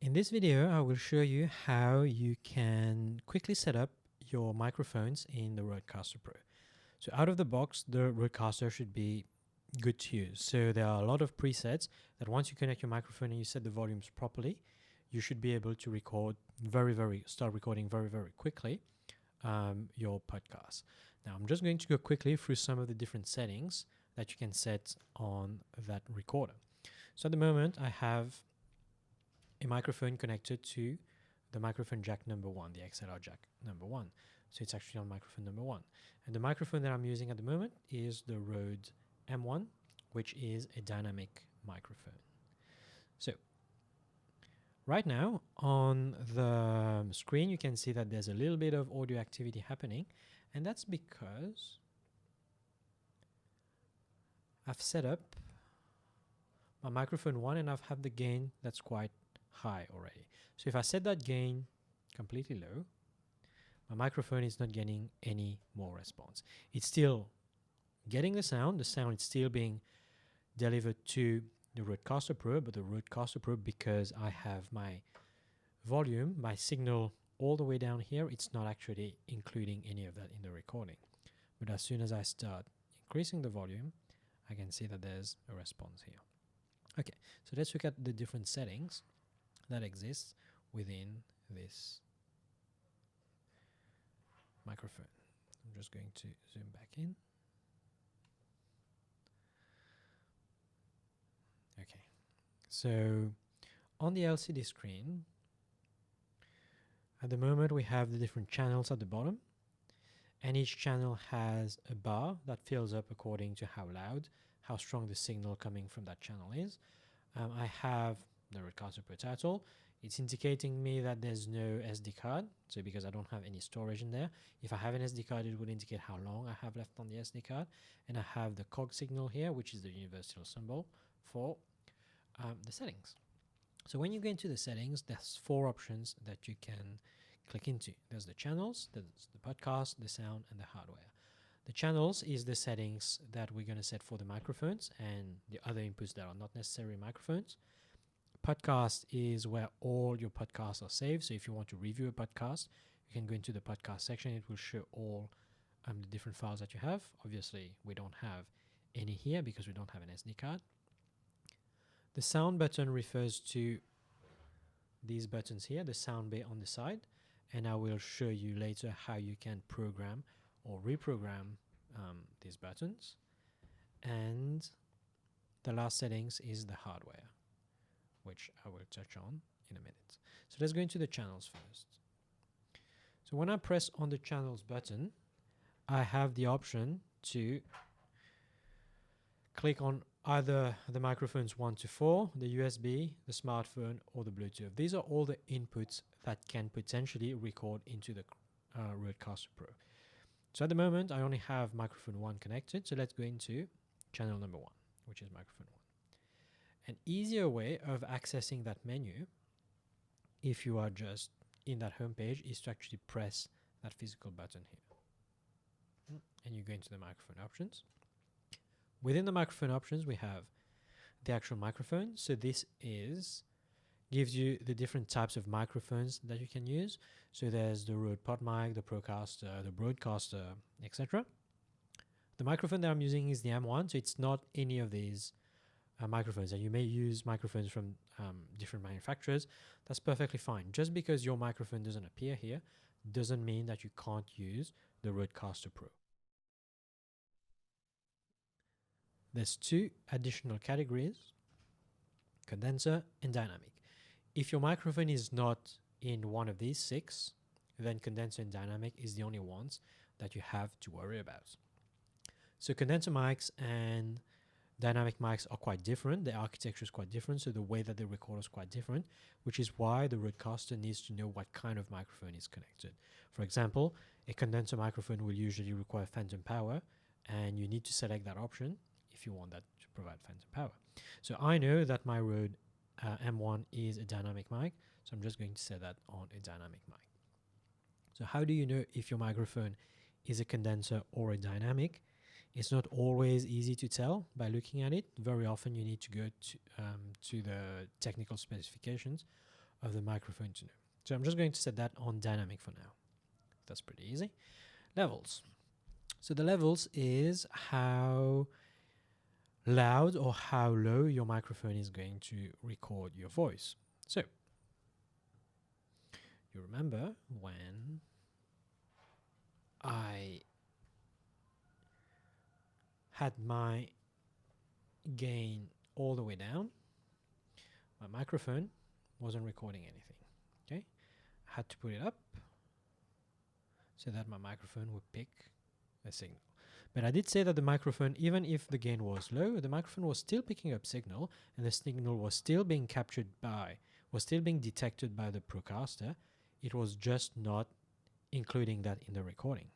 In this video, I will show you how you can quickly set up your microphones in the Rodecaster Pro. So out of the box, the Rodecaster should be good to use. So there are a lot of presets that once you connect your microphone and you set the volumes properly, you should be able to record start recording very quickly your podcast. Now I'm just going to go quickly through some of the different settings that you can set on that recorder. So at the moment, I have a microphone connected to the microphone jack number 1, the XLR jack number 1. So it's actually on microphone number 1. And the microphone that I'm using at the moment is the Rode M1, which is a dynamic microphone. So right now on the screen, you can see that there's a little bit of audio activity happening. And that's because I've set up my microphone 1 and I've had the gain that's quite high already. So if I set that gain completely low, my microphone is not getting any more response. It's still getting the sound is still being delivered to the Rodecaster Pro, but the Rodecaster Pro, because I have my volume, my signal all the way down here, it's not actually including any of that in the recording. But as soon as I start increasing the volume, I can see that there's a response here. Okay, so let's look at the different settings that exist within this microphone. I'm just going to zoom back in. Okay, so on the LCD screen, at the moment we have the different channels at the bottom, and each channel has a bar that fills up according to how loud, how strong the signal coming from that channel is. I have the Rodecaster Pro title. It's indicating me that there's no SD card, so because I don't have any storage in there. If I have an SD card, it would indicate how long I have left on the SD card. And I have the cog signal here, which is the universal symbol for the settings. So when you go into the settings, there's 4 options that you can click into. There's the channels, there's the podcast, the sound, and the hardware. The channels is the settings that we're going to set for the microphones and the other inputs that are not necessarily microphones. Podcast is where all your podcasts are saved. So if you want to review a podcast, you can go into the podcast section. It will show all the different files that you have. Obviously, we don't have any here because we don't have an SD card. The sound button refers to these buttons here, the sound bay on the side. And I will show you later how you can program or reprogram these buttons. And the last settings is the hardware, which I will touch on in a minute. So let's go into the channels first. So when I press on the channels button, I have the option to click on either the microphones 1 to 4, the USB, the smartphone, or the Bluetooth. These are all the inputs that can potentially record into the Rodecaster Pro. So at the moment, I only have microphone 1 connected. So let's go into channel number 1, which is microphone 1. An easier way of accessing that menu, if you are just in that home page, is to actually press that physical button here. And you go into the microphone options. Within the microphone options, we have the actual microphone. So this gives you the different types of microphones that you can use. So there's the Rode PodMic, the Procaster, the Broadcaster, etc. The microphone that I'm using is the M1, so it's not any of these microphones. And you may use microphones from different manufacturers. That's perfectly fine. Just because your microphone doesn't appear here doesn't mean that you can't use the Rodecaster Pro. There's 2 additional categories, condenser and dynamic. If your microphone is not in one of these 6, then condenser and dynamic is the only ones that you have to worry about. So condenser mics and dynamic mics are quite different. The architecture is quite different, so the way that they record is quite different, which is why the Rodecaster needs to know what kind of microphone is connected. For example, a condenser microphone will usually require phantom power, and you need to select that option if you want that to provide phantom power. So I know that my Rode M1 is a dynamic mic, so I'm just going to set that on a dynamic mic. So how do you know if your microphone is a condenser or a dynamic? It's not always easy to tell by looking at it. Very often you need to go to the technical specifications of the microphone to know. So I'm just going to set that on dynamic for now. That's pretty easy. Levels. So the levels is how loud or how low your microphone is going to record your voice. So you remember when I had my gain all the way down, my microphone wasn't recording anything. Okay, I had to put it up so that my microphone would pick a signal. But I did say that the microphone, even if the gain was low, the microphone was still picking up signal, and the signal was still being captured by, was still being detected by the Procaster. It was just not including that in the recording.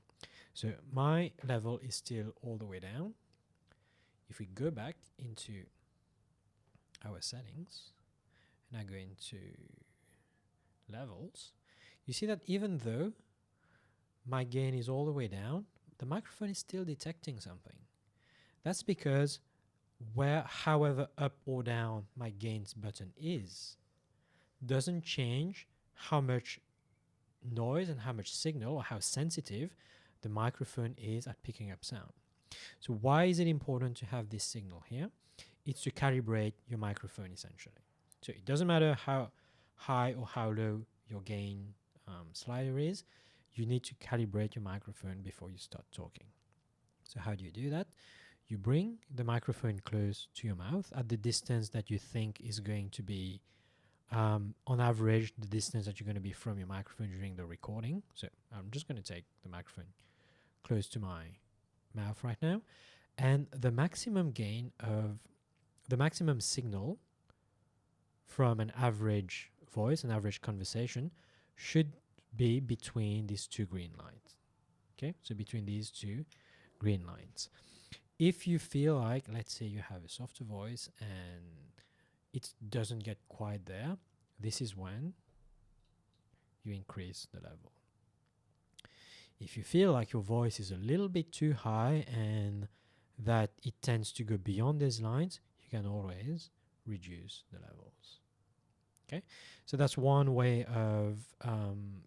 So my level is still all the way down. If we go back into our settings and I go into levels, you see that even though my gain is all the way down, the microphone is still detecting something. That's because however up or down my gains button is, doesn't change how much noise and how much signal or how sensitive the microphone is at picking up sound. So why is it important to have this signal here? It's to calibrate your microphone essentially. So it doesn't matter how high or how low your gain slider is, you need to calibrate your microphone before you start talking. So how do you do that? You bring the microphone close to your mouth at the distance that you think is going to be, on average, the distance that you're going to be from your microphone during the recording. So I'm just going to take the microphone close to my mouth right now, and the maximum gain of the maximum signal from an average voice, an average conversation, should be between these two green lines. Okay, so between these two green lines. If you feel like, let's say you have a softer voice and it doesn't get quite there, this is when you increase the level. If you feel like your voice is a little bit too high and that it tends to go beyond these lines, you can always reduce the levels. Okay, so that's one way of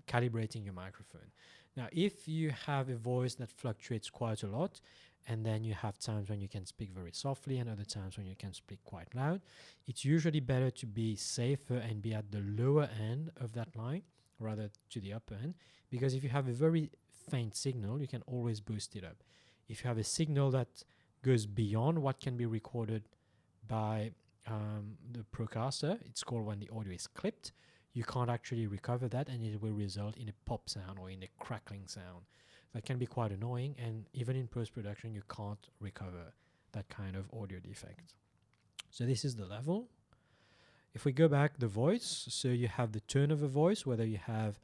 calibrating your microphone. Now, if you have a voice that fluctuates quite a lot, and then you have times when you can speak very softly and other times when you can speak quite loud, it's usually better to be safer and be at the lower end of that line rather to the upper end, because if you have a very faint signal, you can always boost it up. If you have a signal that goes beyond what can be recorded by the Procaster, it's called when the audio is clipped, you can't actually recover that, and it will result in a pop sound or in a crackling sound. That can be quite annoying, and even in post-production you can't recover that kind of audio defect. So this is the level. If we go back, the voice, so you have the tone of a voice, whether you have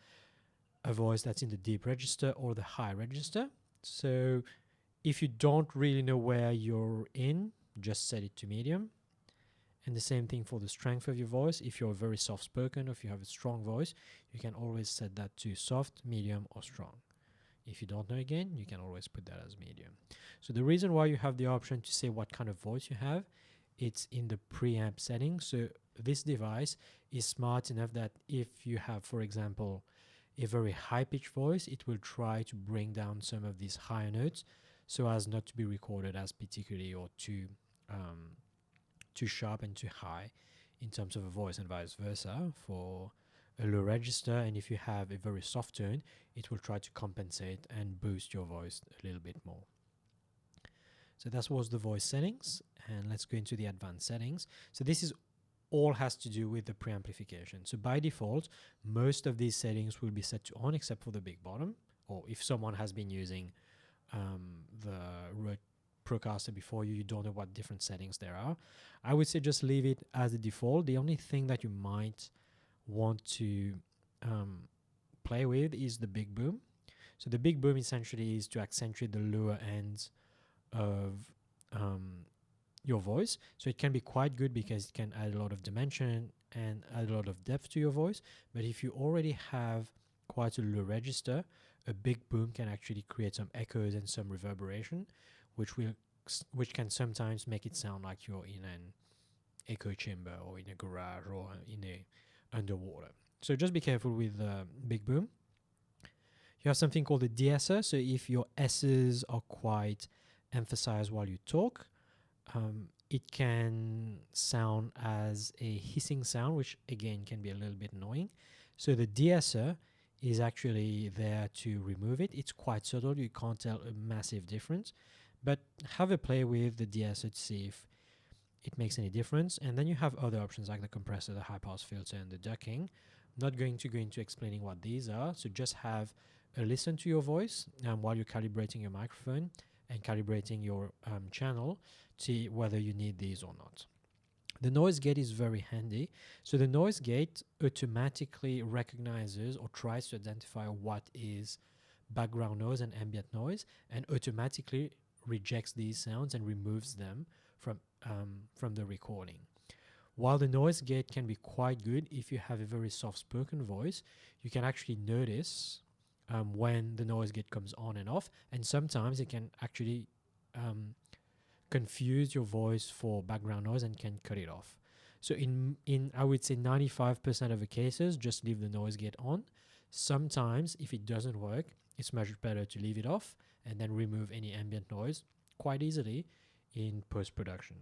a voice that's in the deep register or the high register. So if you don't really know where you're in, just set it to medium. And the same thing for the strength of your voice. If you're very soft spoken or if you have a strong voice, you can always set that to soft, medium or strong. If you don't know again, you can always put that as medium. So the reason why you have the option to say what kind of voice you have, it's in the preamp settings. So this device is smart enough that if you have, for example, a very high-pitched voice, it will try to bring down some of these higher notes so as not to be recorded as particularly or too sharp and too high in terms of a voice, and vice versa for a low register. And if you have a very soft tone, it will try to compensate and boost your voice a little bit more. So that was the voice settings, and let's go into the advanced settings. So this is all has to do with the preamplification. So by default, most of these settings will be set to on except for the big bottom, or if someone has been using the Procaster before you don't know what different settings there are. I would say just leave it as the default. The only thing that you might want to play with is the big boom. So the big boom essentially is to accentuate the lower ends of your voice. So it can be quite good because it can add a lot of dimension and add a lot of depth to your voice. But if you already have quite a low register, a big boom can actually create some echoes and some reverberation, which can sometimes make it sound like you're in an echo chamber or in a garage or in a underwater. So just be careful with big boom. You have something called a de-esser. So if your S's are quite emphasized while you talk, it can sound as a hissing sound, which again can be a little bit annoying. So the de-esser is actually there to remove it. It's quite subtle. You can't tell a massive difference, but have a play with the de-esser to see if it makes any difference. And then you have other options like the compressor, the high pass filter, and the ducking. I'm not going to go into explaining what these are. So just have a listen to your voice while you're calibrating your microphone and calibrating your channel, see whether you need these or not. The noise gate is very handy. So the noise gate automatically recognizes or tries to identify what is background noise and ambient noise, and automatically rejects these sounds and removes them from the recording. While the noise gate can be quite good if you have a very soft-spoken voice, you can actually notice when the noise gate comes on and off, and sometimes it can actually confuse your voice for background noise and can cut it off. So in I would say 95% of the cases, just leave the noise gate on. Sometimes if it doesn't work, it's much better to leave it off and then remove any ambient noise quite easily in post-production,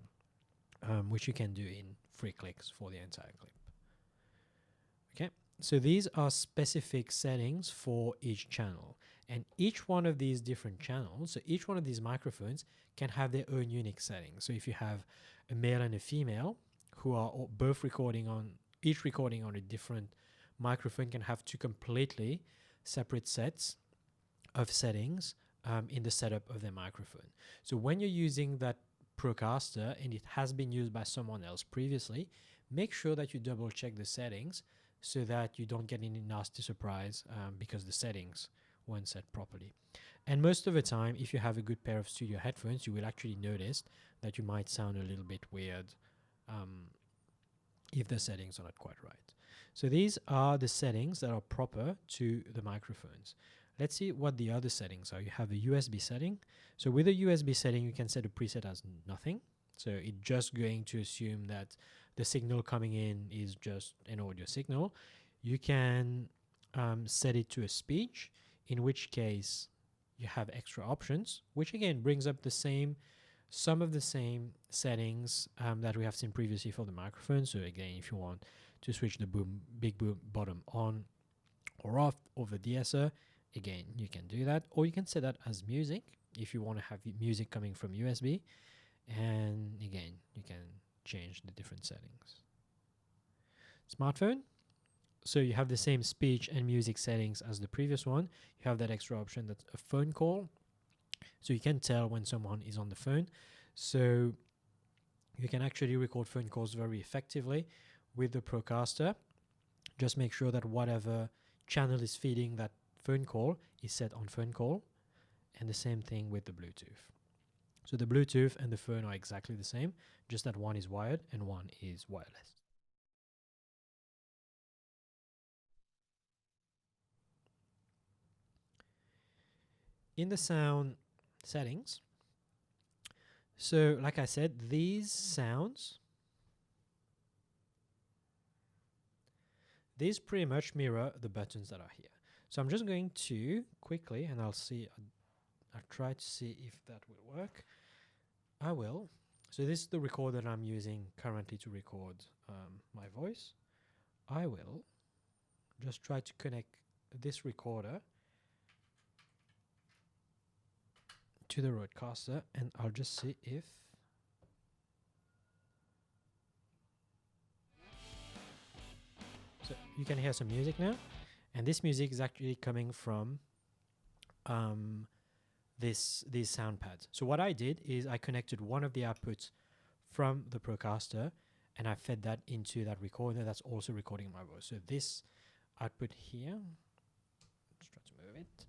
which you can do in 3 clicks for the entire clip. Okay, so these are specific settings for each channel, and each one of these different channels, so each one of these microphones can have their own unique settings. So if you have a male and a female who are both recording on, each recording on a different microphone, can have 2 completely separate sets of settings in the setup of their microphone. So when you're using that Procaster and it has been used by someone else previously, make sure that you double check the settings so that you don't get any nasty surprise because the settings weren't set properly. And most of the time, if you have a good pair of studio headphones, you will actually notice that you might sound a little bit weird if the settings are not quite right. So these are the settings that are proper to the microphones. Let's see what the other settings are. You have a USB setting. So with a USB setting, you can set a preset as nothing. So it's just going to assume that the signal coming in is just an audio signal. You can set it to a speech, in which case you have extra options, which again brings up some of the same settings that we have seen previously for the microphone. So again, if you want to switch the big boom bottom on or off over de-esser, again, you can do that, or you can set that as music if you want to have music coming from USB, and again, you can change the different settings. Smartphone, so you have the same speech and music settings as the previous one. You have that extra option that's a phone call, so you can tell when someone is on the phone. So you can actually record phone calls very effectively with the Procaster. Just make sure that whatever channel is feeding that phone call is set on phone call, and the same thing with the Bluetooth. So the Bluetooth and the phone are exactly the same, just that one is wired and one is wireless. In the sound settings, so like I said, these sounds, these pretty much mirror the buttons that are here. So I'm just going to quickly, and I'll try to see if that will work. I will. So this is the recorder that I'm using currently to record my voice. I will just try to connect this recorder to the Rodecaster, and I'll just see if so you can hear some music now, and this music is actually coming from these sound pads. So what I did is I connected one of the outputs from the Procaster and I fed that into that recorder that's also recording my voice. So this output here, let's try to move it.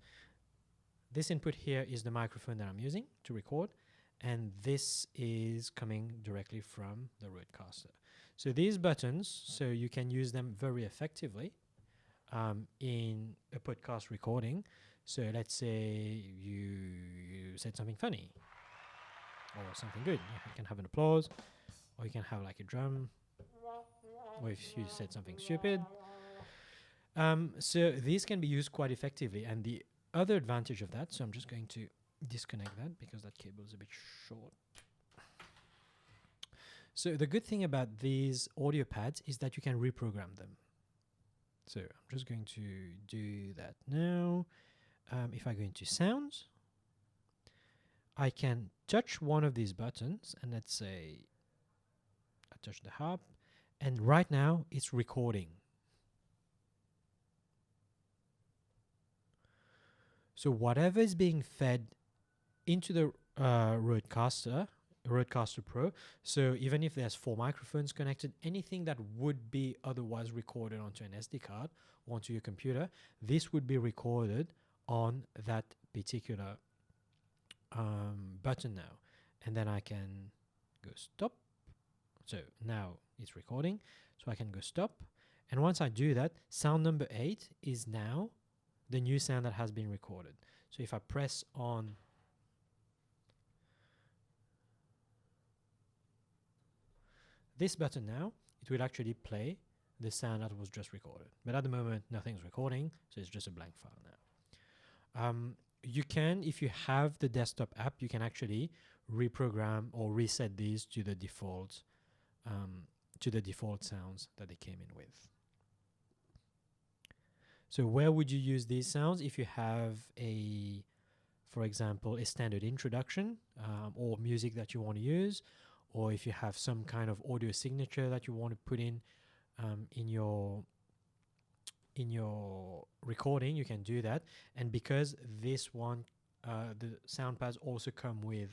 This input here is the microphone that I'm using to record, and this is coming directly from the Rodecaster. So these buttons, so you can use them very effectively in a podcast recording. So let's say you said something funny or something good. You can have an applause, or you can have like a drum, or if you said something stupid. So these can be used quite effectively, and the other advantage of that, so I'm just going to disconnect that because that cable is a bit short. So the good thing about these audio pads is that you can reprogram them. So I'm just going to do that now. If I go into sounds, I can touch one of these buttons, and let's say I touch the harp, and right now it's recording. So whatever is being fed into the Rodecaster Pro, so even if there's 4 microphones connected, anything that would be otherwise recorded onto an SD card or onto your computer, this would be recorded on that particular button now. And then I can go stop. So now it's recording, so I can go stop. And once I do that, sound number 8 is now the new sound that has been recorded. So if I press on this button now, it will actually play the sound that was just recorded. But at the moment, nothing's recording, so it's just a blank file now. You can, if you have the desktop app, you can actually reprogram or reset these to the default sounds that they came in with. So where would you use these sounds? If you have for example, a standard introduction or music that you want to use, or if you have some kind of audio signature that you want to put in your recording, you can do that. And because this one, the sound pads also come with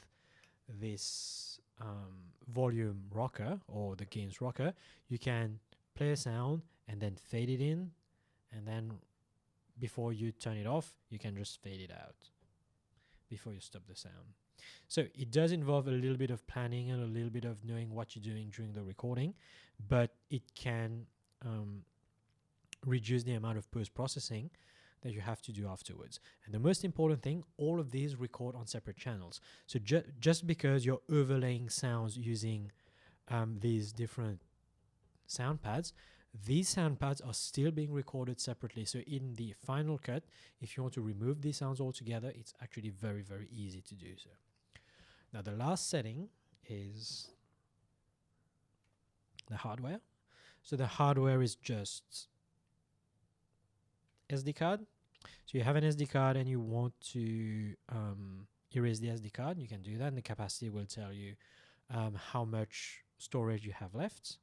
this volume rocker or the gains rocker, you can play a sound and then fade it in, and then before you turn it off, you can just fade it out before you stop the sound. So it does involve a little bit of planning and a little bit of knowing what you're doing during the recording, but it can reduce the amount of post-processing that you have to do afterwards. And the most important thing, all of these record on separate channels. So just because you're overlaying sounds using these different sound pads, these sound pads are still being recorded separately. So in the final cut, if you want to remove these sounds altogether, it's actually very, very easy to do so. Now the last setting is the hardware. So the hardware is just SD card. So you have an SD card and you want to erase the SD card, you can do that, and the capacity will tell you how much storage you have left.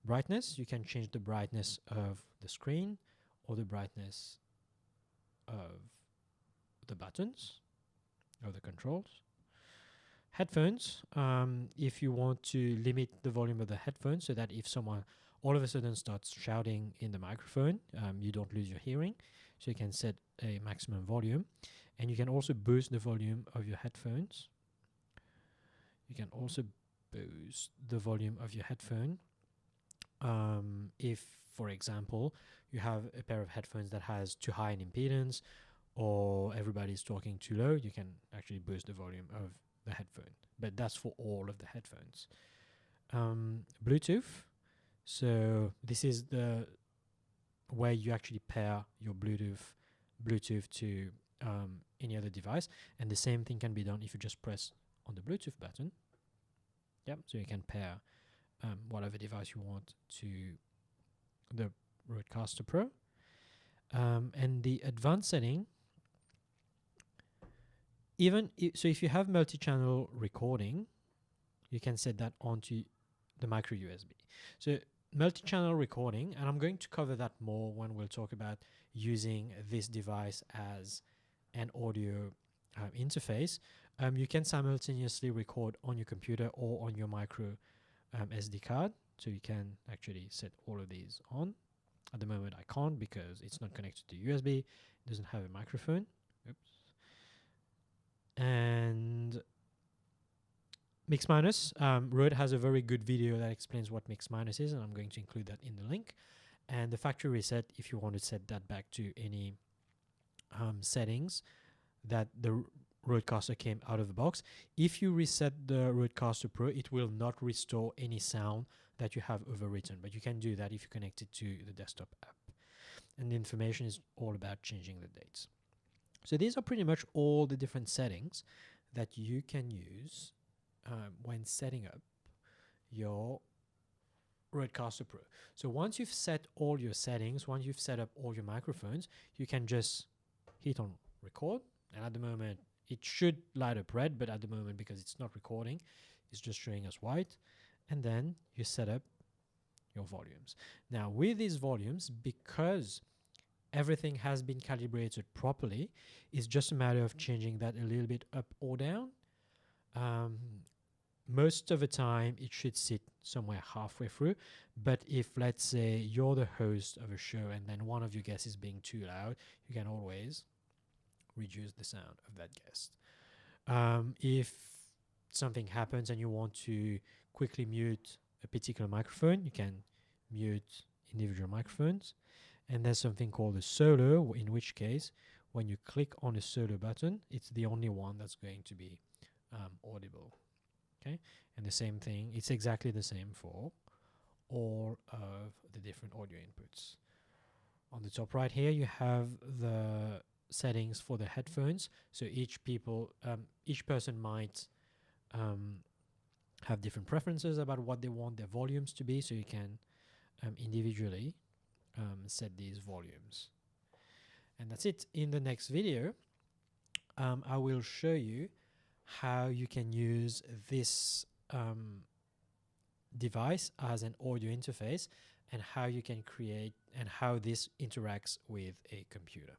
Brightness, you can change the brightness of the screen or the brightness of the buttons or the controls. Headphones, if you want to limit the volume of the headphones so that if someone all of a sudden starts shouting in the microphone, you don't lose your hearing. So you can set a maximum volume, and you can also boost the volume of your headphones. You can also boost the volume of your headphone. If, for example, you have a pair of headphones that has too high an impedance or everybody's talking too low, you can actually boost the volume of the headphone. But that's for all of the headphones. Bluetooth. So this is the where you actually pair your Bluetooth to any other device, and the same thing can be done if you just press on the Bluetooth button. Yep, so you can pair whatever device you want to the Rodecaster Pro. And the advanced setting, so if you have multi-channel recording, you can set that onto the micro USB. So multi-channel recording, and I'm going to cover that more when we'll talk about using this device as an audio interface. You can simultaneously record on your computer or on your micro SD card, so you can actually set all of these on. At the moment I can't because it's not connected to USB, it doesn't have a microphone. Oops. And mix minus, Rode has a very good video that explains what mix minus is, and I'm going to include that in the link. And the factory reset, if you want to set that back to any settings that the Rodecaster came out of the box. If you reset the Rodecaster Pro, it will not restore any sound that you have overwritten, but you can do that if you connect it to the desktop app. and the information is all about changing the dates. So these are pretty much all the different settings that you can use when setting up your Rodecaster Pro. So once you've set all your settings, once you've set up all your microphones, you can just hit on record, and at the moment it should light up red, but at the moment, because it's not recording, it's just showing us white. And then you set up your volumes. Now with these volumes, because everything has been calibrated properly, it's just a matter of changing that a little bit up or down. Most of the time it should sit somewhere halfway through, but if, let's say, you're the host of a show and then one of your guests is being too loud, you can always reduce the sound of that guest. If something happens and you want to quickly mute a particular microphone, you can mute individual microphones. And there's something called a solo, in which case when you click on the solo button, it's the only one that's going to be audible. Okay, and the same thing, it's exactly the same for all of the different audio inputs. On the top right here, you have the settings for the headphones. So each person might have different preferences about what they want their volumes to be, so you can individually set these volumes. And that's it. In the next video, I will show you how you can use this device as an audio interface, and how you can create and how this interacts with a computer.